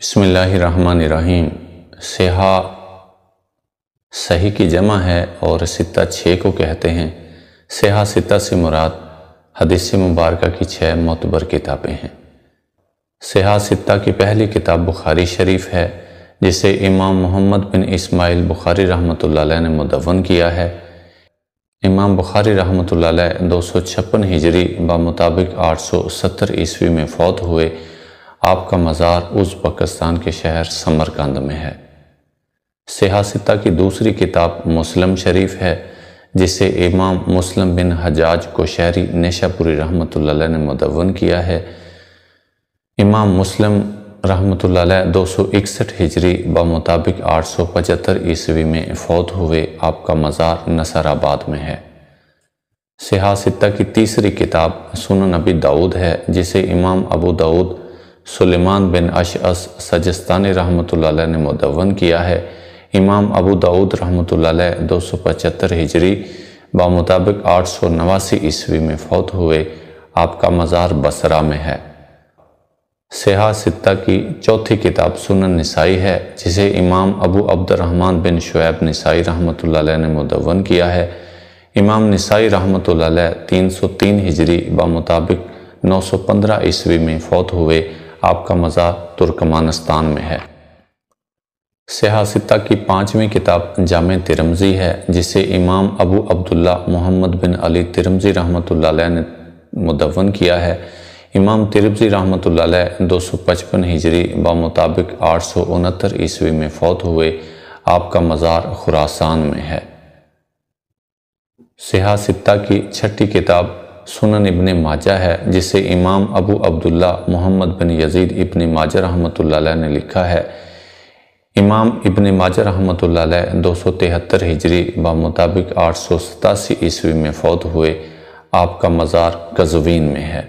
بسم اللہ الرحمن الرحیم۔ صحیح صحیح کی جمع ہے اور ستہ 6 کو کہتے ہیں۔ صحیح ستہ سے مراد حدیث مبارکہ کی 6 معتبر کتابیں ہیں۔ صحیح ستہ کی پہلی کتاب بخاری شریف ہے، جسے امام محمد بن اسماعیل بخاری رحمۃ اللہ علیہ نے مدون کیا ہے۔ امام بخاری رحمۃ اللہ علیہ 256 ہجری بمطابق 870 عیسوی میں فوت ہوئے۔ آپ کا مزار ازبکستان کے شہر سمرقند میں ہے۔ صحیح ستہ کی دوسری کتاب مسلم شریف ہے، جسے امام مسلم بن حجاج کوشیری نیشاپوری رحمۃ اللہ علیہ نے مدون کیا ہے۔ امام مسلم رحمۃ اللہ علیہ 261 ہجری بمطابق 875 عیسوی میں فوت ہوئے۔ آپ کا مزار نصر آباد میں ہے۔ صحیح ستہ کی تیسری کتاب سنن ابی داؤد ہے، جسے امام ابو داؤد سلیمان بن اشعث سجستانی رحمۃ اللہ علیہ نے مدون کیا ہے۔ امام ابو داؤد رحمۃ اللہ علیہ 275 ہجری بمطابق 889 عیسوی میں فوت ہوئے۔ آپ کا مزار بصرہ میں ہے۔ صحیح ستہ کی چوتھی کتاب سنن نسائی ہے، جسے امام ابو عبد الرحمن بن شعیب نسائی رحمۃ اللہ علیہ نے مدون کیا ہے۔ امام نسائی رحمۃ اللہ علیہ 303 ہجری بمطابق 915 عیسوی میں فوت ہوئے۔ آپ کا مزار ترکمانستان میں ہے۔ صحیح ستہ کی پانچویں کتاب جامع ترمذی ہے، جسے امام ابو عبداللہ محمد بن علی ترمذی رحمۃ اللہ علیہ نے مدون کیا ہے۔ امام ترمذی رحمۃ اللہ علیہ 255 ہجری بمطابق 869 عیسوی میں فوت ہوئے۔ آپ کا مزار خراسان میں ہے۔ صحیح ستہ کی چھٹی کتاب سنن ابن ماجہ ہے، جسے امام ابو عبداللہ محمد بن یزید ابن ماجہ رحمۃ اللہ علیہ نے لکھا ہے۔ امام ابن ماجہ رحمۃ اللہ علیہ 273 ہجری بمطابق 887 عیسوی میں فوت ہوئے۔ آپ کا مزار قزوین میں ہے۔